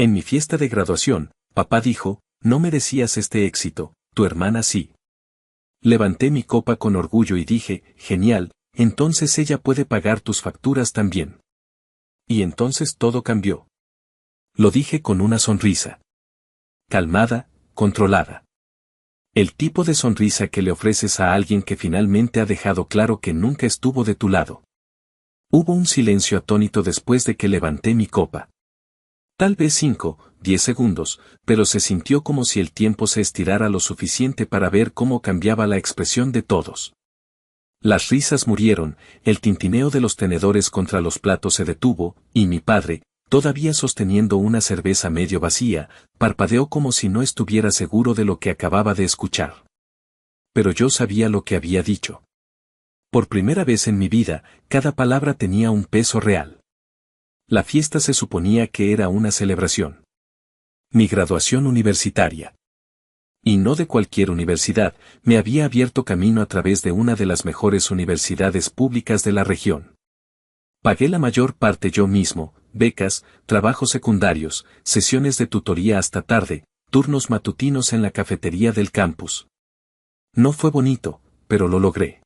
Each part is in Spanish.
En mi fiesta de graduación, papá dijo, no merecías este éxito, tu hermana sí. Levanté mi copa con orgullo y dije, genial, entonces ella puede pagar tus facturas también. Y entonces todo cambió. Lo dije con una sonrisa. Calmada, controlada. El tipo de sonrisa que le ofreces a alguien que finalmente ha dejado claro que nunca estuvo de tu lado. Hubo un silencio atónito después de que levanté mi copa. Tal vez 5, 10 segundos, pero se sintió como si el tiempo se estirara lo suficiente para ver cómo cambiaba la expresión de todos. Las risas murieron, el tintineo de los tenedores contra los platos se detuvo, y mi padre, todavía sosteniendo una cerveza medio vacía, parpadeó como si no estuviera seguro de lo que acababa de escuchar. Pero yo sabía lo que había dicho. Por primera vez en mi vida, cada palabra tenía un peso real. La fiesta se suponía que era una celebración. Mi graduación universitaria. Y no de cualquier universidad, me había abierto camino a través de una de las mejores universidades públicas de la región. Pagué la mayor parte yo mismo, becas, trabajos secundarios, sesiones de tutoría hasta tarde, turnos matutinos en la cafetería del campus. No fue bonito, pero lo logré.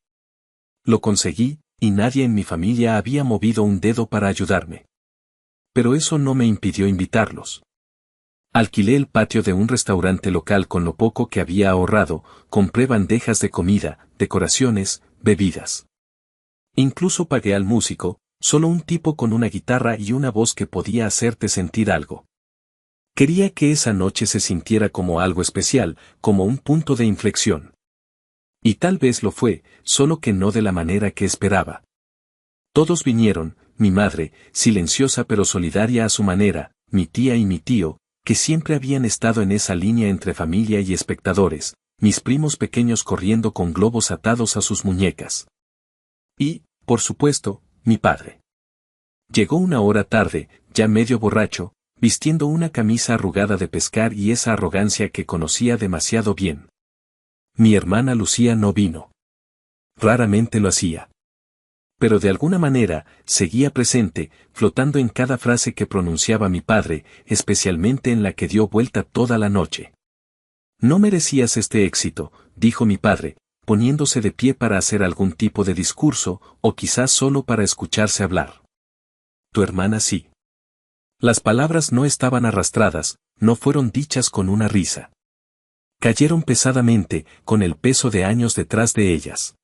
Lo conseguí, y nadie en mi familia había movido un dedo para ayudarme. Pero eso no me impidió invitarlos. Alquilé el patio de un restaurante local con lo poco que había ahorrado, compré bandejas de comida, decoraciones, bebidas. Incluso pagué al músico, solo un tipo con una guitarra y una voz que podía hacerte sentir algo. Quería que esa noche se sintiera como algo especial, como un punto de inflexión. Y tal vez lo fue, solo que no de la manera que esperaba. Todos vinieron, mi madre, silenciosa pero solidaria a su manera, mi tía y mi tío, que siempre habían estado en esa línea entre familia y espectadores, mis primos pequeños corriendo con globos atados a sus muñecas. Y, por supuesto, mi padre. Llegó una hora tarde, ya medio borracho, vistiendo una camisa arrugada de pescar y esa arrogancia que conocía demasiado bien. Mi hermana Lucía no vino. Raramente lo hacía. Pero de alguna manera, seguía presente, flotando en cada frase que pronunciaba mi padre, especialmente en la que dio vuelta toda la noche. No merecías este éxito, dijo mi padre, poniéndose de pie para hacer algún tipo de discurso, o quizás solo para escucharse hablar. Tu hermana sí. Las palabras no estaban arrastradas, no fueron dichas con una risa. Cayeron pesadamente, con el peso de años detrás de ellas.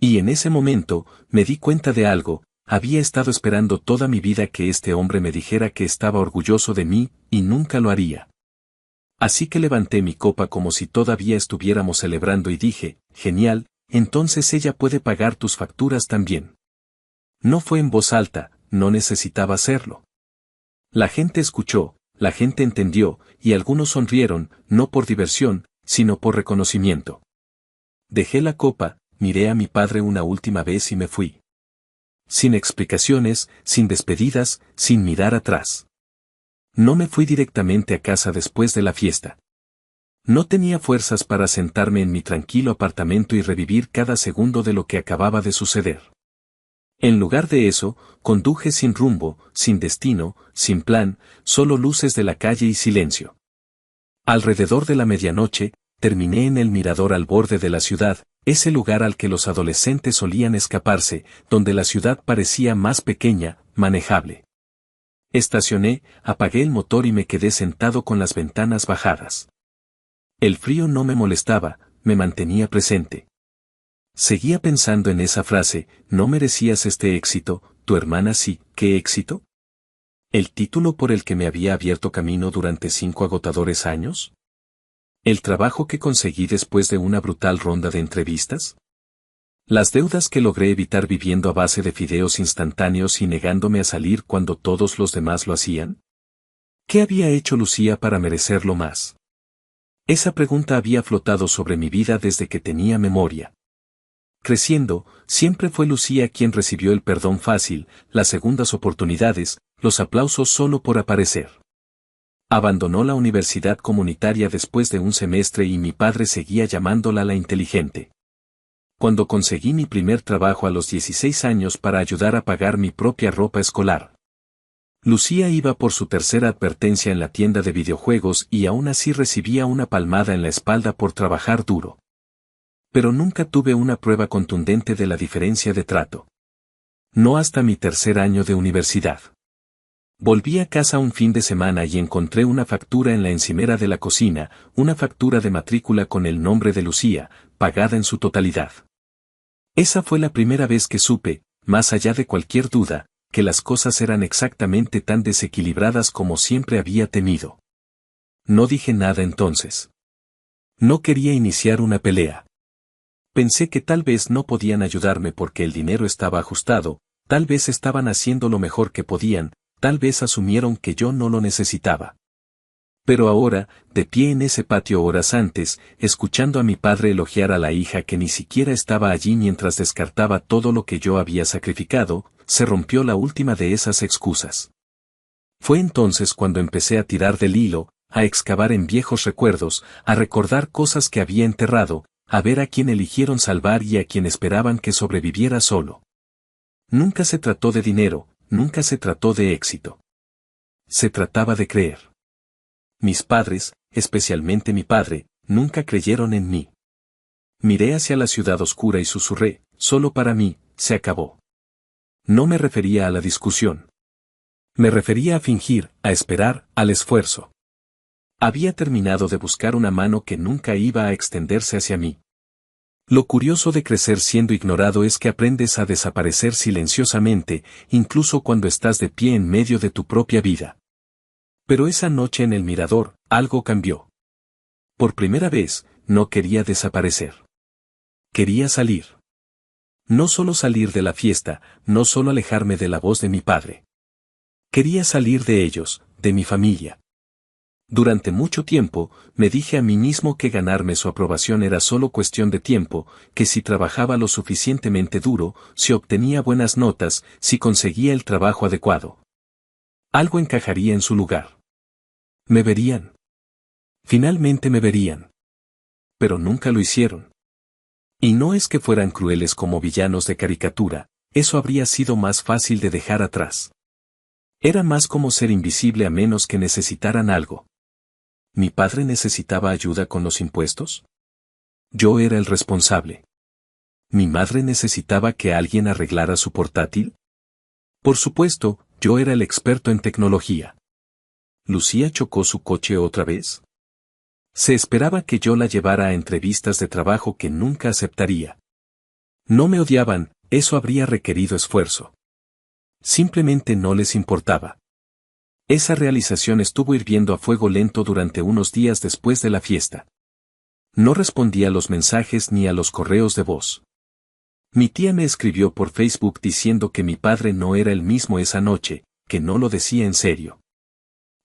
Y en ese momento, me di cuenta de algo, había estado esperando toda mi vida que este hombre me dijera que estaba orgulloso de mí, y nunca lo haría. Así que levanté mi copa como si todavía estuviéramos celebrando y dije, genial, entonces ella puede pagar tus facturas también. No fue en voz alta, no necesitaba hacerlo. La gente escuchó, la gente entendió, y algunos sonrieron, no por diversión, sino por reconocimiento. Dejé la copa, miré a mi padre una última vez y me fui. Sin explicaciones, sin despedidas, sin mirar atrás. No me fui directamente a casa después de la fiesta. No tenía fuerzas para sentarme en mi tranquilo apartamento y revivir cada segundo de lo que acababa de suceder. En lugar de eso, conduje sin rumbo, sin destino, sin plan, solo luces de la calle y silencio. Alrededor de la medianoche, terminé en el mirador al borde de la ciudad, ese lugar al que los adolescentes solían escaparse, donde la ciudad parecía más pequeña, manejable. Estacioné, apagué el motor y me quedé sentado con las ventanas bajadas. El frío no me molestaba, me mantenía presente. Seguía pensando en esa frase, no merecías este éxito, tu hermana sí, ¿qué éxito? ¿El título por el que me había abierto camino durante 5 agotadores años? ¿El trabajo que conseguí después de una brutal ronda de entrevistas? ¿Las deudas que logré evitar viviendo a base de fideos instantáneos y negándome a salir cuando todos los demás lo hacían? ¿Qué había hecho Lucía para merecerlo más? Esa pregunta había flotado sobre mi vida desde que tenía memoria. Creciendo, siempre fue Lucía quien recibió el perdón fácil, las segundas oportunidades, los aplausos solo por aparecer. Abandonó la universidad comunitaria después de un semestre y mi padre seguía llamándola la inteligente. Cuando conseguí mi primer trabajo a los 16 años para ayudar a pagar mi propia ropa escolar. Lucía iba por su tercera advertencia en la tienda de videojuegos y aún así recibía una palmada en la espalda por trabajar duro. Pero nunca tuve una prueba contundente de la diferencia de trato. No hasta mi tercer año de universidad. Volví a casa un fin de semana y encontré una factura en la encimera de la cocina, una factura de matrícula con el nombre de Lucía, pagada en su totalidad. Esa fue la primera vez que supe, más allá de cualquier duda, que las cosas eran exactamente tan desequilibradas como siempre había temido. No dije nada entonces. No quería iniciar una pelea. Pensé que tal vez no podían ayudarme porque el dinero estaba ajustado, tal vez estaban haciendo lo mejor que podían, tal vez asumieron que yo no lo necesitaba. Pero ahora, de pie en ese patio horas antes, escuchando a mi padre elogiar a la hija que ni siquiera estaba allí mientras descartaba todo lo que yo había sacrificado, se rompió la última de esas excusas. Fue entonces cuando empecé a tirar del hilo, a excavar en viejos recuerdos, a recordar cosas que había enterrado, a ver a quién eligieron salvar y a quien esperaban que sobreviviera solo. Nunca se trató de dinero, nunca se trató de éxito. Se trataba de creer. Mis padres, especialmente mi padre, nunca creyeron en mí. Miré hacia la ciudad oscura y susurré, solo para mí, se acabó. No me refería a la discusión. Me refería a fingir, a esperar, al esfuerzo. Había terminado de buscar una mano que nunca iba a extenderse hacia mí. Lo curioso de crecer siendo ignorado es que aprendes a desaparecer silenciosamente, incluso cuando estás de pie en medio de tu propia vida. Pero esa noche en el mirador, algo cambió. Por primera vez, no quería desaparecer. Quería salir. No solo salir de la fiesta, no solo alejarme de la voz de mi padre. Quería salir de ellos, de mi familia. Durante mucho tiempo, me dije a mí mismo que ganarme su aprobación era solo cuestión de tiempo, que si trabajaba lo suficientemente duro, si obtenía buenas notas, si conseguía el trabajo adecuado, algo encajaría en su lugar. Me verían. Finalmente me verían. Pero nunca lo hicieron. Y no es que fueran crueles como villanos de caricatura, eso habría sido más fácil de dejar atrás. Era más como ser invisible a menos que necesitaran algo. ¿Mi padre necesitaba ayuda con los impuestos? Yo era el responsable. ¿Mi madre necesitaba que alguien arreglara su portátil? Por supuesto, yo era el experto en tecnología. ¿Lucía chocó su coche otra vez? Se esperaba que yo la llevara a entrevistas de trabajo que nunca aceptaría. No me odiaban, eso habría requerido esfuerzo. Simplemente no les importaba. Esa realización estuvo hirviendo a fuego lento durante unos días después de la fiesta. No respondía a los mensajes ni a los correos de voz. Mi tía me escribió por Facebook diciendo que mi padre no era el mismo esa noche, que no lo decía en serio.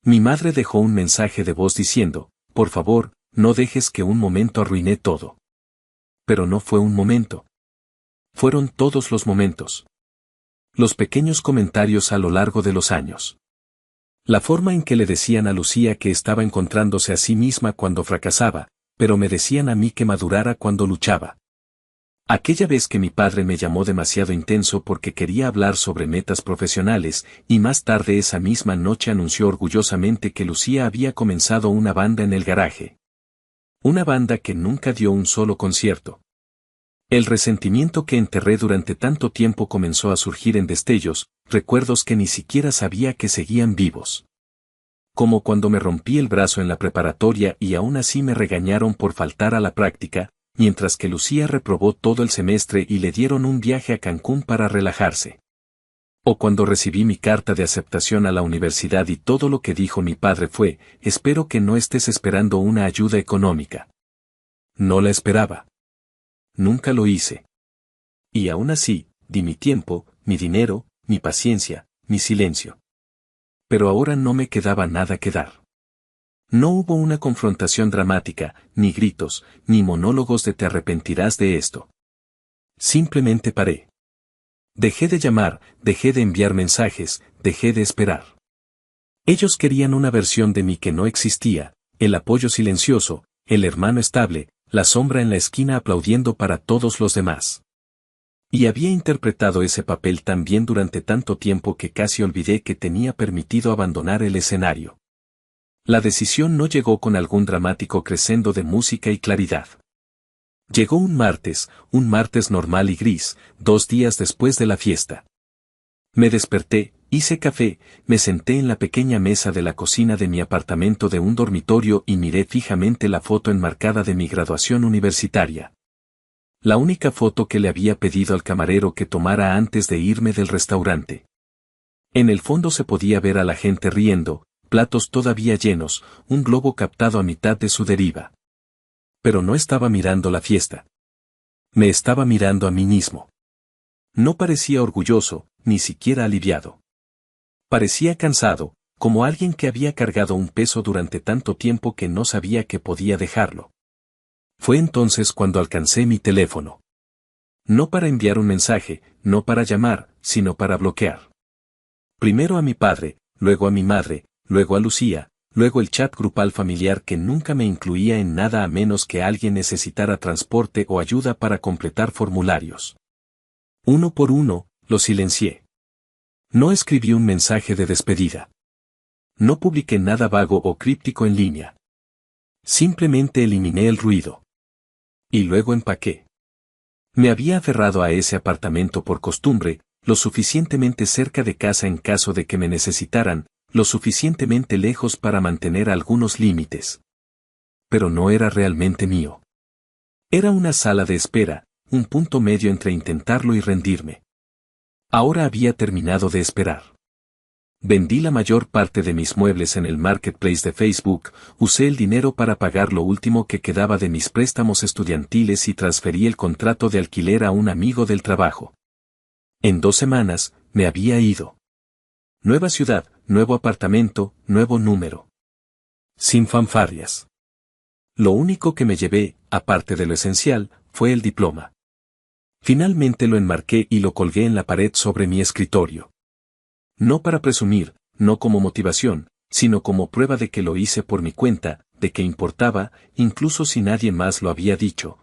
Mi madre dejó un mensaje de voz diciendo, por favor, no dejes que un momento arruine todo. Pero no fue un momento. Fueron todos los momentos. Los pequeños comentarios a lo largo de los años. La forma en que le decían a Lucía que estaba encontrándose a sí misma cuando fracasaba, pero me decían a mí que madurara cuando luchaba. Aquella vez que mi padre me llamó demasiado intenso porque quería hablar sobre metas profesionales, y más tarde esa misma noche anunció orgullosamente que Lucía había comenzado una banda en el garaje. Una banda que nunca dio un solo concierto. El resentimiento que enterré durante tanto tiempo comenzó a surgir en destellos, recuerdos que ni siquiera sabía que seguían vivos. Como cuando me rompí el brazo en la preparatoria y aún así me regañaron por faltar a la práctica, mientras que Lucía reprobó todo el semestre y le dieron un viaje a Cancún para relajarse. O cuando recibí mi carta de aceptación a la universidad y todo lo que dijo mi padre fue, espero que no estés esperando una ayuda económica. No la esperaba. Nunca lo hice. Y aún así, di mi tiempo, mi dinero, mi paciencia, mi silencio. Pero ahora no me quedaba nada que dar. No hubo una confrontación dramática, ni gritos, ni monólogos de te arrepentirás de esto. Simplemente paré. Dejé de llamar, dejé de enviar mensajes, dejé de esperar. Ellos querían una versión de mí que no existía, el apoyo silencioso, el hermano estable, la sombra en la esquina aplaudiendo para todos los demás. Y había interpretado ese papel tan bien durante tanto tiempo que casi olvidé que tenía permitido abandonar el escenario. La decisión no llegó con algún dramático crescendo de música y claridad. Llegó un martes normal y gris, 2 días después de la fiesta. Me desperté, hice café, me senté en la pequeña mesa de la cocina de mi apartamento de un dormitorio y miré fijamente la foto enmarcada de mi graduación universitaria. La única foto que le había pedido al camarero que tomara antes de irme del restaurante. En el fondo se podía ver a la gente riendo, platos todavía llenos, un globo captado a mitad de su deriva. Pero no estaba mirando la fiesta. Me estaba mirando a mí mismo. No parecía orgulloso, ni siquiera aliviado. Parecía cansado, como alguien que había cargado un peso durante tanto tiempo que no sabía que podía dejarlo. Fue entonces cuando alcancé mi teléfono. No para enviar un mensaje, no para llamar, sino para bloquear. Primero a mi padre, luego a mi madre, luego a Lucía, luego el chat grupal familiar que nunca me incluía en nada a menos que alguien necesitara transporte o ayuda para completar formularios. Uno por uno, lo silencié. No escribí un mensaje de despedida. No publiqué nada vago o críptico en línea. Simplemente eliminé el ruido. Y luego empaqué. Me había aferrado a ese apartamento por costumbre, lo suficientemente cerca de casa en caso de que me necesitaran, lo suficientemente lejos para mantener algunos límites. Pero no era realmente mío. Era una sala de espera, un punto medio entre intentarlo y rendirme. Ahora había terminado de esperar. Vendí la mayor parte de mis muebles en el marketplace de Facebook, usé el dinero para pagar lo último que quedaba de mis préstamos estudiantiles y transferí el contrato de alquiler a un amigo del trabajo. En 2 semanas, me había ido. Nueva ciudad, nuevo apartamento, nuevo número. Sin fanfarrias. Lo único que me llevé, aparte de lo esencial, fue el diploma. Finalmente lo enmarqué y lo colgué en la pared sobre mi escritorio. No para presumir, no como motivación, sino como prueba de que lo hice por mi cuenta, de que importaba, incluso si nadie más lo había dicho.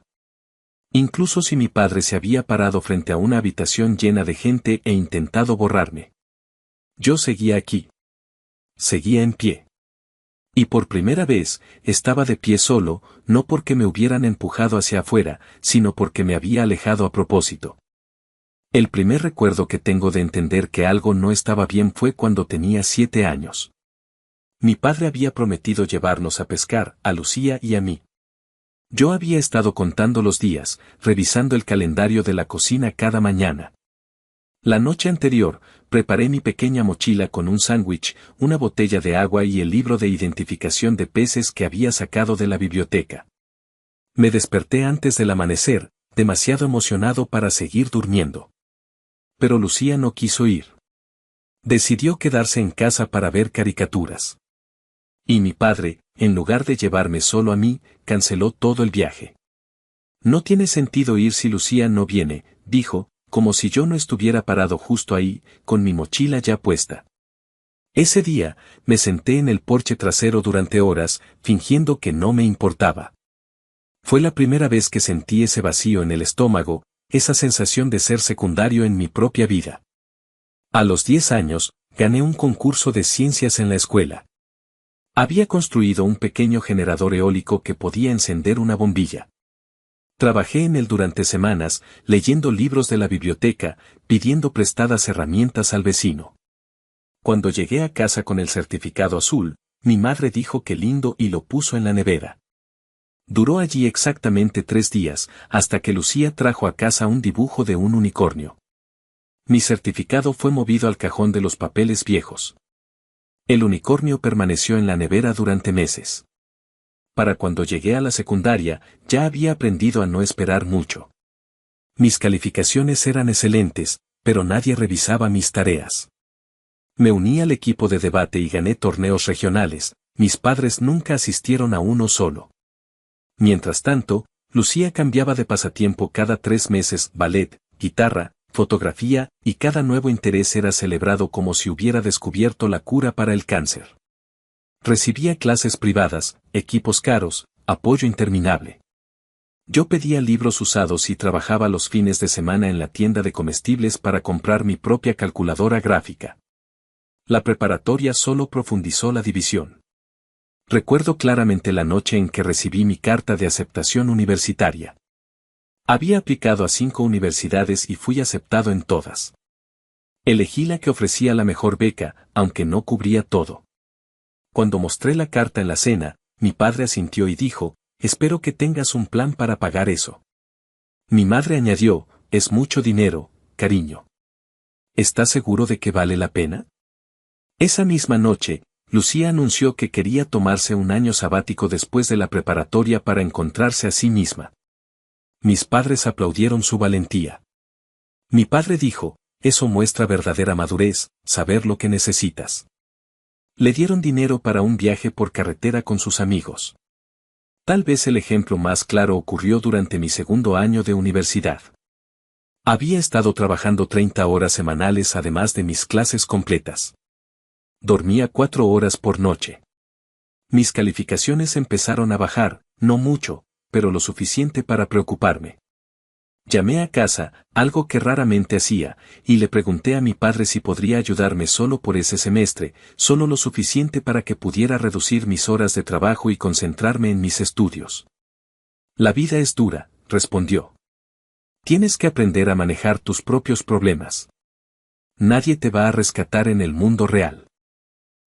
Incluso si mi padre se había parado frente a una habitación llena de gente e intentado borrarme. Yo seguía aquí. Seguía en pie. Y por primera vez, estaba de pie solo, no porque me hubieran empujado hacia afuera, sino porque me había alejado a propósito. El primer recuerdo que tengo de entender que algo no estaba bien fue cuando tenía 7 años. Mi padre había prometido llevarnos a pescar, a Lucía y a mí. Yo había estado contando los días, revisando el calendario de la cocina cada mañana. La noche anterior, preparé mi pequeña mochila con un sándwich, una botella de agua y el libro de identificación de peces que había sacado de la biblioteca. Me desperté antes del amanecer, demasiado emocionado para seguir durmiendo. Pero Lucía no quiso ir. Decidió quedarse en casa para ver caricaturas. Y mi padre, en lugar de llevarme solo a mí, canceló todo el viaje. No tiene sentido ir si Lucía no viene, dijo, como si yo no estuviera parado justo ahí, con mi mochila ya puesta. Ese día, me senté en el porche trasero durante horas, fingiendo que no me importaba. Fue la primera vez que sentí ese vacío en el estómago, esa sensación de ser secundario en mi propia vida. A los 10 años, gané un concurso de ciencias en la escuela. Había construido un pequeño generador eólico que podía encender una bombilla. Trabajé en él durante semanas, leyendo libros de la biblioteca, pidiendo prestadas herramientas al vecino. Cuando llegué a casa con el certificado azul, mi madre dijo que lindo y lo puso en la nevera. Duró allí exactamente 3 días, hasta que Lucía trajo a casa un dibujo de un unicornio. Mi certificado fue movido al cajón de los papeles viejos. El unicornio permaneció en la nevera durante meses. Para cuando llegué a la secundaria, ya había aprendido a no esperar mucho. Mis calificaciones eran excelentes, pero nadie revisaba mis tareas. Me uní al equipo de debate y gané torneos regionales, mis padres nunca asistieron a uno solo. Mientras tanto, Lucía cambiaba de pasatiempo cada 3 meses, ballet, guitarra, fotografía, y cada nuevo interés era celebrado como si hubiera descubierto la cura para el cáncer. Recibía clases privadas, equipos caros, apoyo interminable. Yo pedía libros usados y trabajaba los fines de semana en la tienda de comestibles para comprar mi propia calculadora gráfica. La preparatoria solo profundizó la división. Recuerdo claramente la noche en que recibí mi carta de aceptación universitaria. Había aplicado a 5 universidades y fui aceptado en todas. Elegí la que ofrecía la mejor beca, aunque no cubría todo. Cuando mostré la carta en la cena, mi padre asintió y dijo, espero que tengas un plan para pagar eso. Mi madre añadió, es mucho dinero, cariño. ¿Estás seguro de que vale la pena? Esa misma noche, Lucía anunció que quería tomarse un año sabático después de la preparatoria para encontrarse a sí misma. Mis padres aplaudieron su valentía. Mi padre dijo, eso muestra verdadera madurez, saber lo que necesitas. Le dieron dinero para un viaje por carretera con sus amigos. Tal vez el ejemplo más claro ocurrió durante mi segundo año de universidad. Había estado trabajando 30 horas semanales además de mis clases completas. Dormía 4 horas por noche. Mis calificaciones empezaron a bajar, no mucho, pero lo suficiente para preocuparme. Llamé a casa, algo que raramente hacía, y le pregunté a mi padre si podría ayudarme solo por ese semestre, solo lo suficiente para que pudiera reducir mis horas de trabajo y concentrarme en mis estudios. La vida es dura, respondió. Tienes que aprender a manejar tus propios problemas. Nadie te va a rescatar en el mundo real.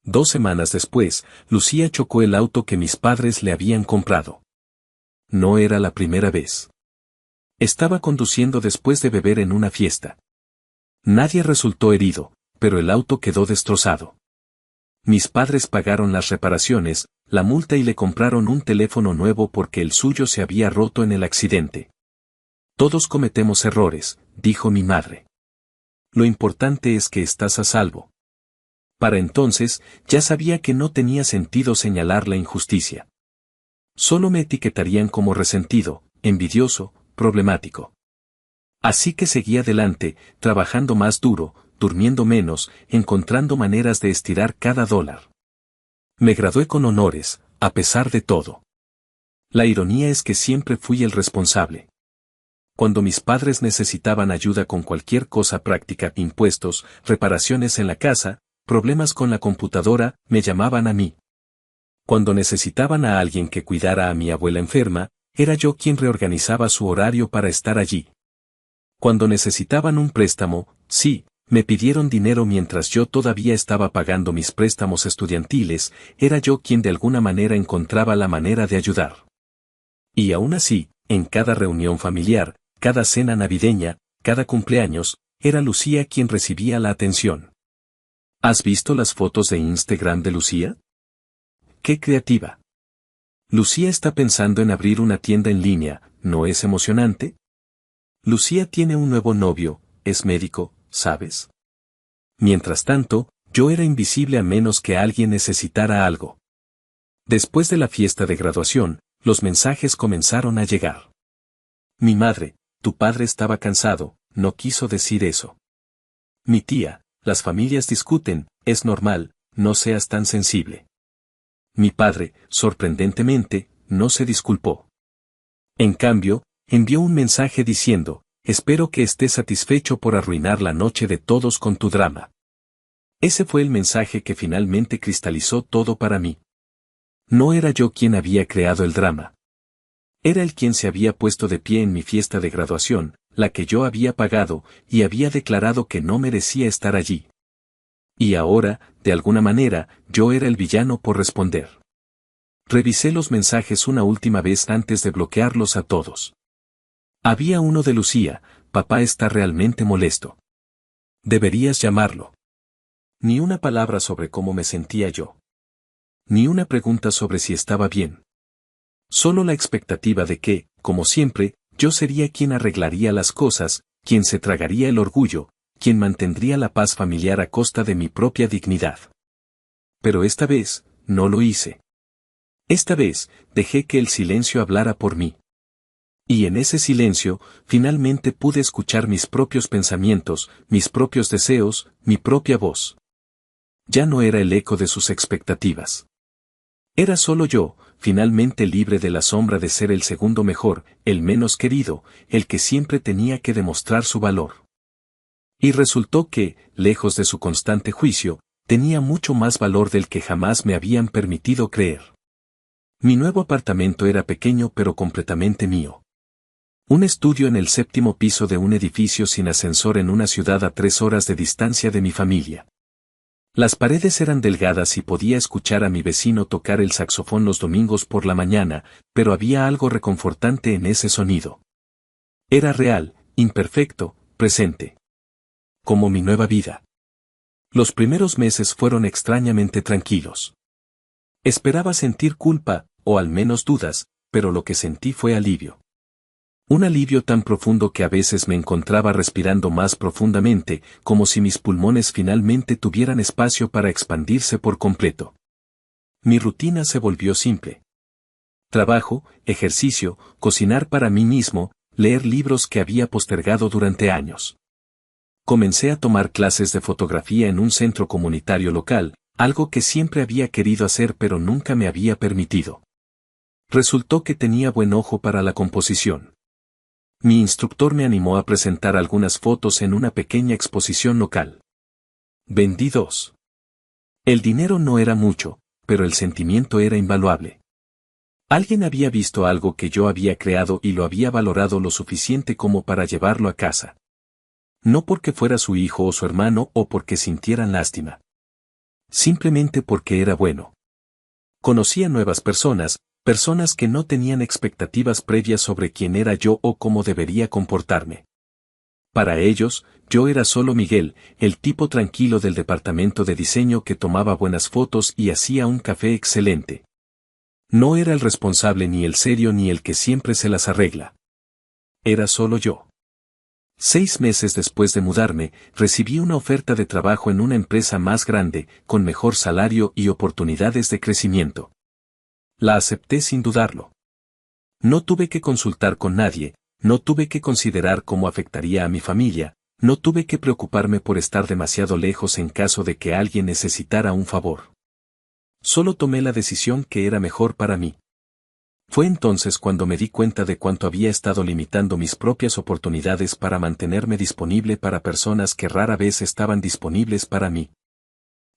2 semanas después, Lucía chocó el auto que mis padres le habían comprado. No era la primera vez. Estaba conduciendo después de beber en una fiesta. Nadie resultó herido, pero el auto quedó destrozado. Mis padres pagaron las reparaciones, la multa y le compraron un teléfono nuevo porque el suyo se había roto en el accidente. Todos cometemos errores, dijo mi madre. Lo importante es que estás a salvo. Para entonces, ya sabía que no tenía sentido señalar la injusticia. Solo me etiquetarían como resentido, envidioso, problemático. Así que seguí adelante, trabajando más duro, durmiendo menos, encontrando maneras de estirar cada dólar. Me gradué con honores, a pesar de todo. La ironía es que siempre fui el responsable. Cuando mis padres necesitaban ayuda con cualquier cosa práctica, impuestos, reparaciones en la casa, problemas con la computadora, me llamaban a mí. Cuando necesitaban a alguien que cuidara a mi abuela enferma, era yo quien reorganizaba su horario para estar allí. Cuando necesitaban un préstamo, sí, me pidieron dinero mientras yo todavía estaba pagando mis préstamos estudiantiles, era yo quien de alguna manera encontraba la manera de ayudar. Y aún así, en cada reunión familiar, cada cena navideña, cada cumpleaños, era Lucía quien recibía la atención. ¿Has visto las fotos de Instagram de Lucía? ¡Qué creativa! Lucía está pensando en abrir una tienda en línea, ¿no es emocionante? Lucía tiene un nuevo novio, es médico, ¿sabes? Mientras tanto, yo era invisible a menos que alguien necesitara algo. Después de la fiesta de graduación, los mensajes comenzaron a llegar. Mi madre, tu padre estaba cansado, no quiso decir eso. Mi tía, las familias discuten, es normal, no seas tan sensible. Mi padre, sorprendentemente, no se disculpó. En cambio, envió un mensaje diciendo, espero que estés satisfecho por arruinar la noche de todos con tu drama. Ese fue el mensaje que finalmente cristalizó todo para mí. No era yo quien había creado el drama. Era él quien se había puesto de pie en mi fiesta de graduación, la que yo había pagado, y había declarado que no merecía estar allí. Y ahora, de alguna manera, yo era el villano por responder. Revisé los mensajes una última vez antes de bloquearlos a todos. Había uno de Lucía, papá está realmente molesto. Deberías llamarlo. Ni una palabra sobre cómo me sentía yo. Ni una pregunta sobre si estaba bien. Solo la expectativa de que, como siempre, yo sería quien arreglaría las cosas, quien se tragaría el orgullo, quien mantendría la paz familiar a costa de mi propia dignidad. Pero esta vez, no lo hice. Esta vez, dejé que el silencio hablara por mí. Y en ese silencio, finalmente pude escuchar mis propios pensamientos, mis propios deseos, mi propia voz. Ya no era el eco de sus expectativas. Era solo yo, finalmente libre de la sombra de ser el segundo mejor, el menos querido, el que siempre tenía que demostrar su valor. Y resultó que, lejos de su constante juicio, tenía mucho más valor del que jamás me habían permitido creer. Mi nuevo apartamento era pequeño pero completamente mío. Un estudio en el 7º piso de un edificio sin ascensor en una ciudad a 3 horas de distancia de mi familia. Las paredes eran delgadas y podía escuchar a mi vecino tocar el saxofón los domingos por la mañana, pero había algo reconfortante en ese sonido. Era real, imperfecto, presente. Como mi nueva vida. Los primeros meses fueron extrañamente tranquilos. Esperaba sentir culpa, o al menos dudas, pero lo que sentí fue alivio. Un alivio tan profundo que a veces me encontraba respirando más profundamente, como si mis pulmones finalmente tuvieran espacio para expandirse por completo. Mi rutina se volvió simple. Trabajo, ejercicio, cocinar para mí mismo, leer libros que había postergado durante años. Comencé a tomar clases de fotografía en un centro comunitario local, algo que siempre había querido hacer pero nunca me había permitido. Resultó que tenía buen ojo para la composición. Mi instructor me animó a presentar algunas fotos en una pequeña exposición local. Vendí 2. El dinero no era mucho, pero el sentimiento era invaluable. Alguien había visto algo que yo había creado y lo había valorado lo suficiente como para llevarlo a casa. No porque fuera su hijo o su hermano o porque sintieran lástima. Simplemente porque era bueno. Conocía nuevas personas que no tenían expectativas previas sobre quién era yo o cómo debería comportarme. Para ellos, yo era solo Miguel, el tipo tranquilo del departamento de diseño que tomaba buenas fotos y hacía un café excelente. No era el responsable ni el serio ni el que siempre se las arregla. Era solo yo. 6 meses después de mudarme, recibí una oferta de trabajo en una empresa más grande, con mejor salario y oportunidades de crecimiento. La acepté sin dudarlo. No tuve que consultar con nadie, no tuve que considerar cómo afectaría a mi familia, no tuve que preocuparme por estar demasiado lejos en caso de que alguien necesitara un favor. Solo tomé la decisión que era mejor para mí. Fue entonces cuando me di cuenta de cuánto había estado limitando mis propias oportunidades para mantenerme disponible para personas que rara vez estaban disponibles para mí.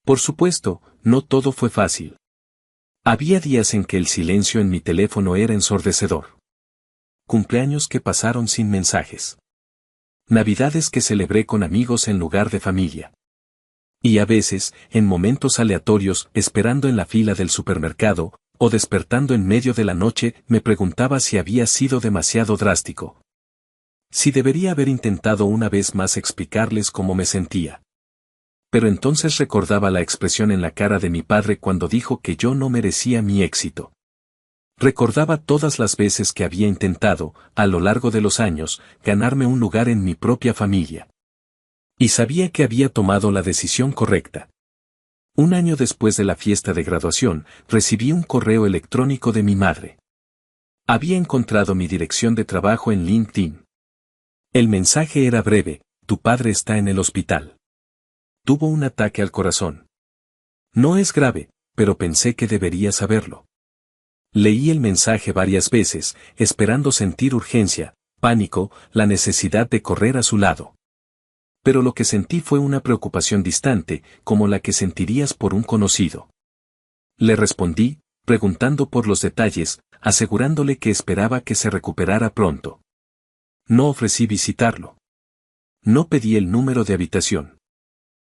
Por supuesto, no todo fue fácil. Había días en que el silencio en mi teléfono era ensordecedor. Cumpleaños que pasaron sin mensajes. Navidades que celebré con amigos en lugar de familia. Y a veces, en momentos aleatorios, esperando en la fila del supermercado, o despertando en medio de la noche, me preguntaba si había sido demasiado drástico. Si debería haber intentado una vez más explicarles cómo me sentía. Pero entonces recordaba la expresión en la cara de mi padre cuando dijo que yo no merecía mi éxito. Recordaba todas las veces que había intentado, a lo largo de los años, ganarme un lugar en mi propia familia. Y sabía que había tomado la decisión correcta. Un año después de la fiesta de graduación, recibí un correo electrónico de mi madre. Había encontrado mi dirección de trabajo en LinkedIn. El mensaje era breve: tu padre está en el hospital. Tuvo un ataque al corazón. No es grave, pero pensé que debería saberlo. Leí el mensaje varias veces, esperando sentir urgencia, pánico, la necesidad de correr a su lado. Pero lo que sentí fue una preocupación distante, como la que sentirías por un conocido. Le respondí, preguntando por los detalles, asegurándole que esperaba que se recuperara pronto. No ofrecí visitarlo. No pedí el número de habitación.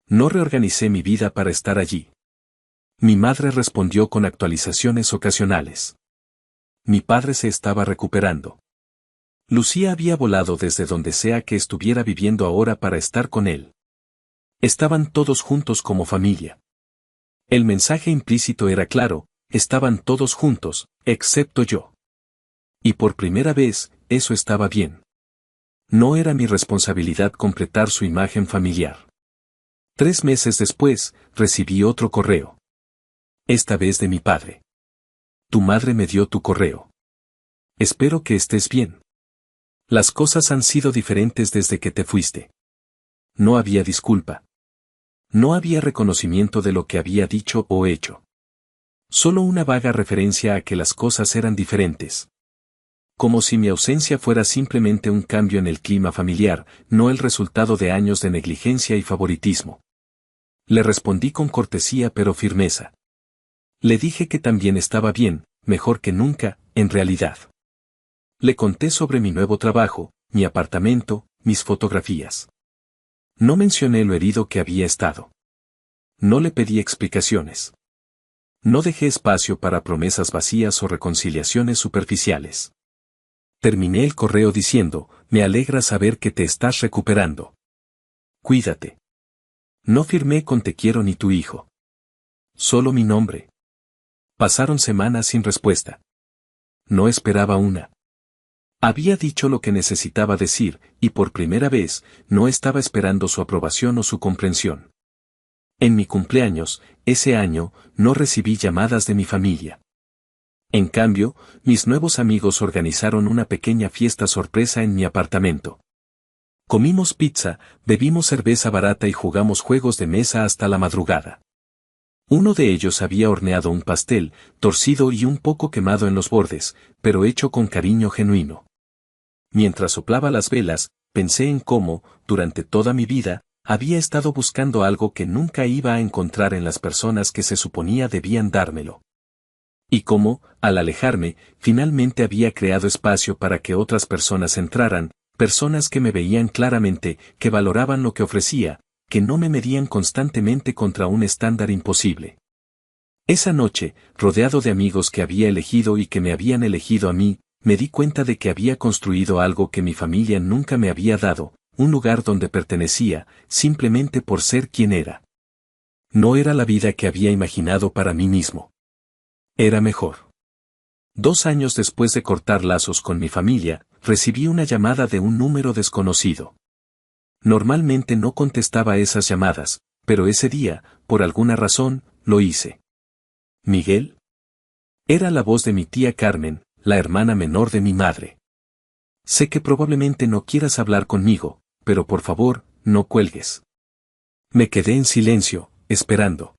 No reorganicé mi vida para estar allí. Mi madre respondió con actualizaciones ocasionales. Mi padre se estaba recuperando. Lucía había volado desde donde sea que estuviera viviendo ahora para estar con él. Estaban todos juntos como familia. El mensaje implícito era claro: estaban todos juntos, excepto yo. Y por primera vez, eso estaba bien. No era mi responsabilidad completar su imagen familiar. 3 meses después, recibí otro correo. Esta vez de mi padre. Tu madre me dio tu correo. Espero que estés bien. Las cosas han sido diferentes desde que te fuiste. No había disculpa. No había reconocimiento de lo que había dicho o hecho. Solo una vaga referencia a que las cosas eran diferentes. Como si mi ausencia fuera simplemente un cambio en el clima familiar, no el resultado de años de negligencia y favoritismo. Le respondí con cortesía pero firmeza. Le dije que también estaba bien, mejor que nunca, en realidad. Le conté sobre mi nuevo trabajo, mi apartamento, mis fotografías. No mencioné lo herido que había estado. No le pedí explicaciones. No dejé espacio para promesas vacías o reconciliaciones superficiales. Terminé el correo diciendo, me alegra saber que te estás recuperando. Cuídate. No firmé con te quiero ni tu hijo. Solo mi nombre. Pasaron semanas sin respuesta. No esperaba una. Había dicho lo que necesitaba decir, y por primera vez, no estaba esperando su aprobación o su comprensión. En mi cumpleaños, ese año, no recibí llamadas de mi familia. En cambio, mis nuevos amigos organizaron una pequeña fiesta sorpresa en mi apartamento. Comimos pizza, bebimos cerveza barata y jugamos juegos de mesa hasta la madrugada. Uno de ellos había horneado un pastel, torcido y un poco quemado en los bordes, pero hecho con cariño genuino. Mientras soplaba las velas, pensé en cómo, durante toda mi vida, había estado buscando algo que nunca iba a encontrar en las personas que se suponía debían dármelo. Y cómo, al alejarme, finalmente había creado espacio para que otras personas entraran, personas que me veían claramente, que valoraban lo que ofrecía, que no me medían constantemente contra un estándar imposible. Esa noche, rodeado de amigos que había elegido y que me habían elegido a mí, me di cuenta de que había construido algo que mi familia nunca me había dado, un lugar donde pertenecía, simplemente por ser quien era. No era la vida que había imaginado para mí mismo. Era mejor. 2 años después de cortar lazos con mi familia, recibí una llamada de un número desconocido. Normalmente no contestaba esas llamadas, pero ese día, por alguna razón, lo hice. ¿Miguel? Era la voz de mi tía Carmen, la hermana menor de mi madre. Sé que probablemente no quieras hablar conmigo, pero por favor, no cuelgues. Me quedé en silencio, esperando.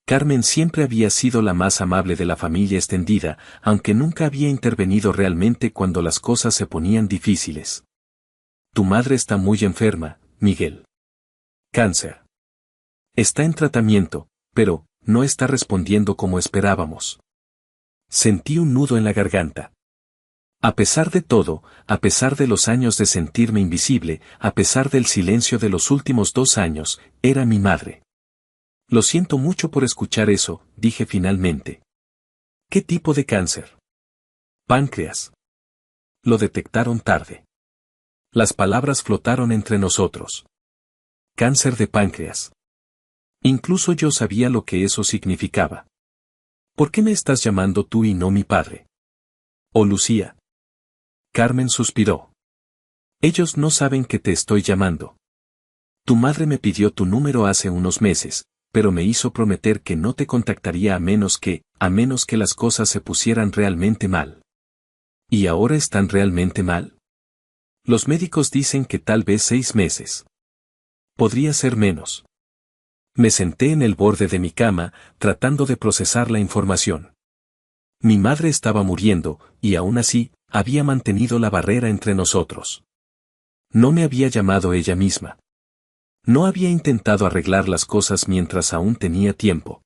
Carmen siempre había sido la más amable de la familia extendida, aunque nunca había intervenido realmente cuando las cosas se ponían difíciles. Tu madre está muy enferma, Miguel. Cáncer. Está en tratamiento, pero no está respondiendo como esperábamos. Sentí un nudo en la garganta. A pesar de todo, a pesar de los años de sentirme invisible, a pesar del silencio de los últimos 2 años, era mi madre. Lo siento mucho por escuchar eso, dije finalmente. ¿Qué tipo de cáncer? Páncreas. Lo detectaron tarde. Las palabras flotaron entre nosotros. Cáncer de páncreas. Incluso yo sabía lo que eso significaba. ¿Por qué me estás llamando tú y no mi padre? ¿O Lucía? Carmen suspiró. Ellos no saben que te estoy llamando. Tu madre me pidió tu número hace unos meses, pero me hizo prometer que no te contactaría a menos que las cosas se pusieran realmente mal. ¿Y ahora están realmente mal? Los médicos dicen que tal vez 6 meses. Podría ser menos. Me senté en el borde de mi cama, tratando de procesar la información. Mi madre estaba muriendo, y aún así, había mantenido la barrera entre nosotros. No me había llamado ella misma. No había intentado arreglar las cosas mientras aún tenía tiempo.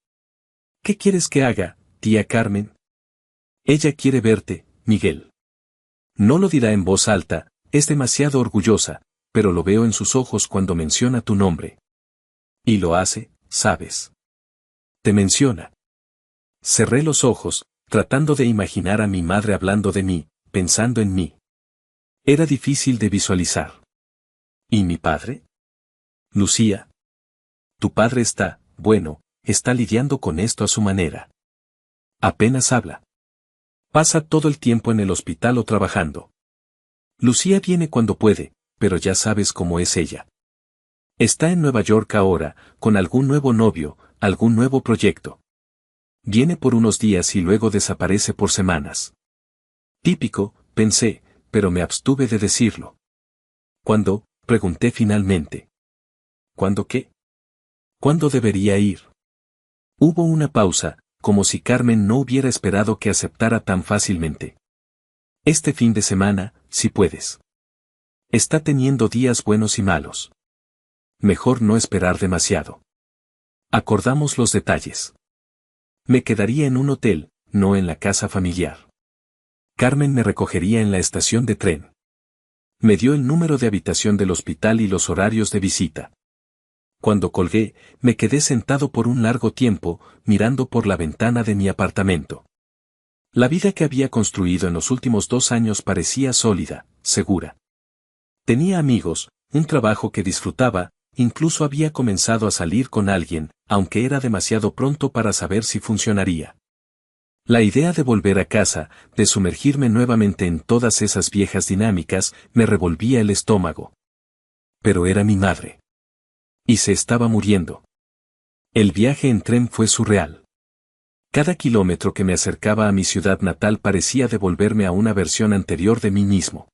¿Qué quieres que haga, tía Carmen? Ella quiere verte, Miguel. No lo dirá en voz alta, es demasiado orgullosa, pero lo veo en sus ojos cuando menciona tu nombre. Y lo hace, ¿sabes? Te menciona. Cerré los ojos, tratando de imaginar a mi madre hablando de mí, pensando en mí. Era difícil de visualizar. ¿Y mi padre? Lucía. Tu padre está, bueno, está lidiando con esto a su manera. Apenas habla. Pasa todo el tiempo en el hospital o trabajando. Lucía viene cuando puede, pero ya sabes cómo es ella. Está en Nueva York ahora, con algún nuevo novio, algún nuevo proyecto. Viene por unos días y luego desaparece por semanas. Típico, pensé, pero me abstuve de decirlo. ¿Cuándo? Pregunté finalmente. ¿Cuándo qué? ¿Cuándo debería ir? Hubo una pausa, como si Carmen no hubiera esperado que aceptara tan fácilmente. Este fin de semana, si puedes. Está teniendo días buenos y malos. Mejor no esperar demasiado. Acordamos los detalles. Me quedaría en un hotel, no en la casa familiar. Carmen me recogería en la estación de tren. Me dio el número de habitación del hospital y los horarios de visita. Cuando colgué, me quedé sentado por un largo tiempo, mirando por la ventana de mi apartamento. La vida que había construido en los últimos 2 años parecía sólida, segura. Tenía amigos, un trabajo que disfrutaba, incluso había comenzado a salir con alguien, aunque era demasiado pronto para saber si funcionaría. La idea de volver a casa, de sumergirme nuevamente en todas esas viejas dinámicas, me revolvía el estómago. Pero era mi madre. Y se estaba muriendo. El viaje en tren fue surreal. Cada kilómetro que me acercaba a mi ciudad natal parecía devolverme a una versión anterior de mí mismo.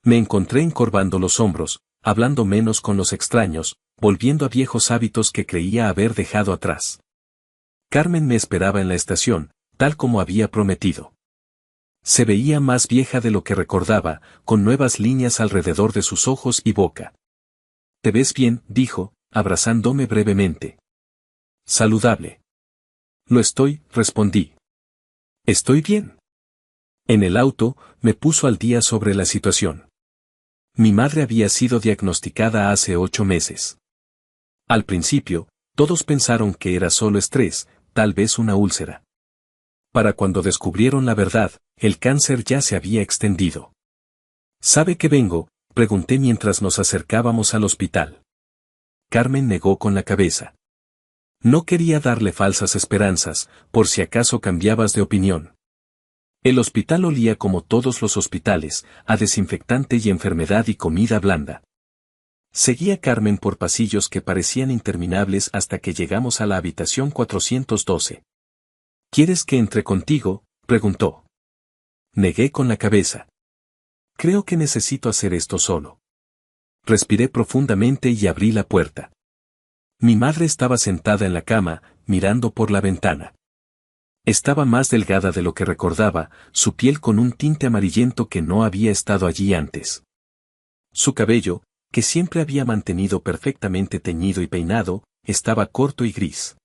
Me encontré encorvando los hombros, hablando menos con los extraños, volviendo a viejos hábitos que creía haber dejado atrás. Carmen me esperaba en la estación, tal como había prometido. Se veía más vieja de lo que recordaba, con nuevas líneas alrededor de sus ojos y boca. «¿Te ves bien?», dijo, abrazándome brevemente. «Saludable». «Lo estoy», respondí. «Estoy bien». En el auto, me puso al día sobre la situación. Mi madre había sido diagnosticada hace 8 meses. Al principio, todos pensaron que era solo estrés, tal vez una úlcera. Para cuando descubrieron la verdad, el cáncer ya se había extendido. «¿Sabe que vengo?», pregunté mientras nos acercábamos al hospital. Carmen negó con la cabeza. No quería darle falsas esperanzas, por si acaso cambiabas de opinión. El hospital olía como todos los hospitales, a desinfectante y enfermedad y comida blanda. Seguía Carmen por pasillos que parecían interminables hasta que llegamos a la habitación 412. «¿Quieres que entre contigo?», preguntó. Negué con la cabeza. «Creo que necesito hacer esto solo». Respiré profundamente y abrí la puerta. Mi madre estaba sentada en la cama, mirando por la ventana. Estaba más delgada de lo que recordaba, su piel con un tinte amarillento que no había estado allí antes. Su cabello, que siempre había mantenido perfectamente teñido y peinado, estaba corto y gris.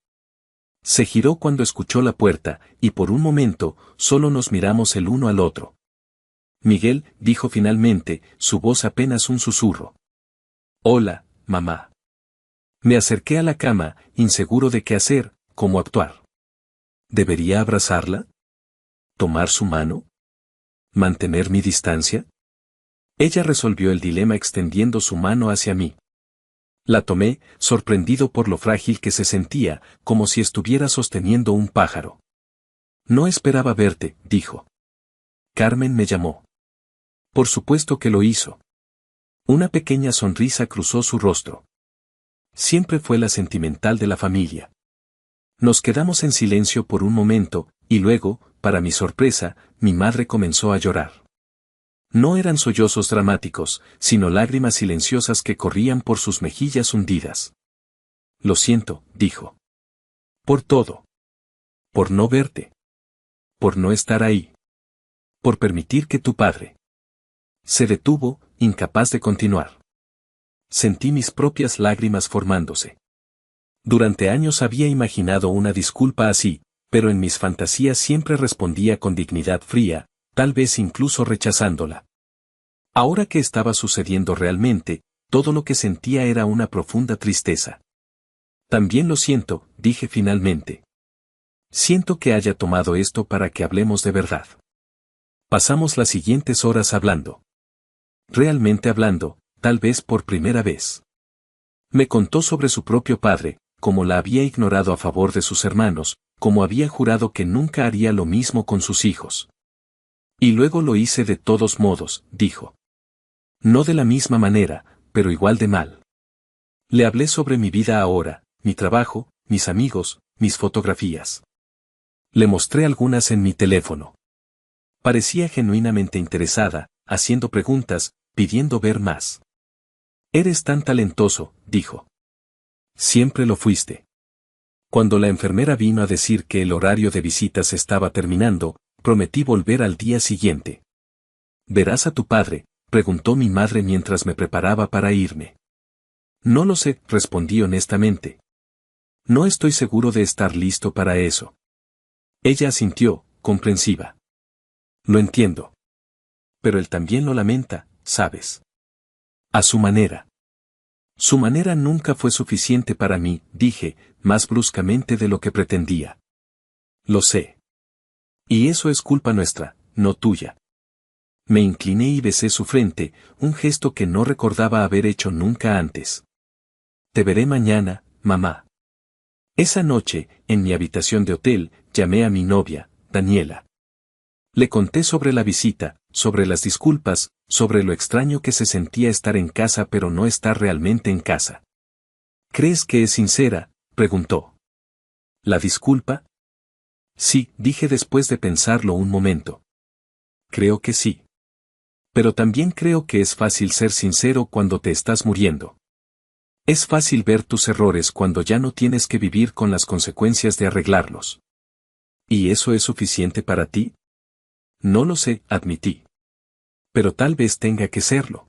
Se giró cuando escuchó la puerta, y por un momento, solo nos miramos el uno al otro. «Miguel», dijo finalmente, su voz apenas un susurro. «Hola, mamá». Me acerqué a la cama, inseguro de qué hacer, cómo actuar. ¿Debería abrazarla? ¿Tomar su mano? ¿Mantener mi distancia? Ella resolvió el dilema extendiendo su mano hacia mí. La tomé, sorprendido por lo frágil que se sentía, como si estuviera sosteniendo un pájaro. «No esperaba verte», dijo. Carmen me llamó. Por supuesto que lo hizo. Una pequeña sonrisa cruzó su rostro. Siempre fue la sentimental de la familia. Nos quedamos en silencio por un momento, y luego, para mi sorpresa, mi madre comenzó a llorar. No eran sollozos dramáticos, sino lágrimas silenciosas que corrían por sus mejillas hundidas. «Lo siento», dijo. «Por todo. Por no verte. Por no estar ahí. Por permitir que tu padre». Se detuvo, incapaz de continuar. Sentí mis propias lágrimas formándose. Durante años había imaginado una disculpa así, pero en mis fantasías siempre respondía con dignidad fría, tal vez incluso rechazándola. Ahora que estaba sucediendo realmente, todo lo que sentía era una profunda tristeza. «También lo siento», dije finalmente. «Siento que haya tomado esto para que hablemos de verdad». Pasamos las siguientes horas hablando. Realmente hablando, tal vez por primera vez. Me contó sobre su propio padre, cómo la había ignorado a favor de sus hermanos, cómo había jurado que nunca haría lo mismo con sus hijos. «Y luego lo hice de todos modos», dijo. «No de la misma manera, pero igual de mal». Le hablé sobre mi vida ahora, mi trabajo, mis amigos, mis fotografías. Le mostré algunas en mi teléfono. Parecía genuinamente interesada, haciendo preguntas, pidiendo ver más. «Eres tan talentoso», dijo. «Siempre lo fuiste». Cuando la enfermera vino a decir que el horario de visitas estaba terminando, prometí volver al día siguiente. ¿Verás a tu padre?, preguntó mi madre mientras me preparaba para irme. No lo sé, respondí honestamente. No estoy seguro de estar listo para eso. Ella asintió, comprensiva. Lo entiendo. Pero él también lo lamenta, ¿sabes? A su manera. Su manera nunca fue suficiente para mí, dije, más bruscamente de lo que pretendía. Lo sé. Y eso es culpa nuestra, no tuya. Me incliné y besé su frente, un gesto que no recordaba haber hecho nunca antes. Te veré mañana, mamá. Esa noche, en mi habitación de hotel, llamé a mi novia, Daniela. Le conté sobre la visita, sobre las disculpas, sobre lo extraño que se sentía estar en casa pero no estar realmente en casa. ¿Crees que es sincera?, preguntó. ¿La disculpa? Sí, dije después de pensarlo un momento. Creo que sí. Pero también creo que es fácil ser sincero cuando te estás muriendo. Es fácil ver tus errores cuando ya no tienes que vivir con las consecuencias de arreglarlos. ¿Y eso es suficiente para ti? No lo sé, admití. Pero tal vez tenga que serlo.